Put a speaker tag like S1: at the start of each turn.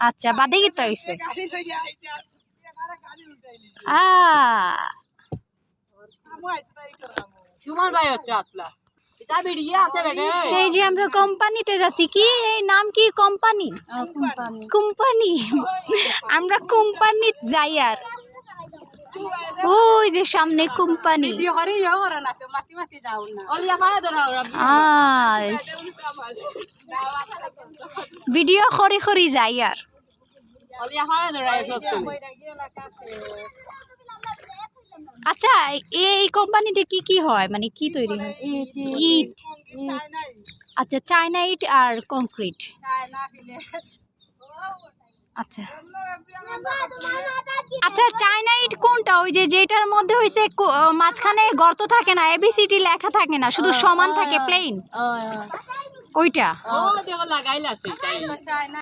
S1: আচ্ছা বাদে কি তো হইছে এই যে আমরা কোম্পানিতে যাচ্ছি কি এই নাম কি কোম্পানি কোম্পানি আমরা কোম্পানি যাই আর ওই যে সামনে কোম্পানি ভিডিও খরি খরি যাই আর আচ্ছা এই কোম্পানিতে কি কি হয় মানে কি তৈরি হয় ইট আচ্ছা চায়না ইট আর কংক্রিট আচ্ছা আচ্ছা চায়না ইট কোনটা ওই যে যেটার মধ্যে হইছে মাঝখানে গর্ত থাকে না এবিসিডি লেখা থাকে না শুধু সমান থাকে প্লেন ওইটা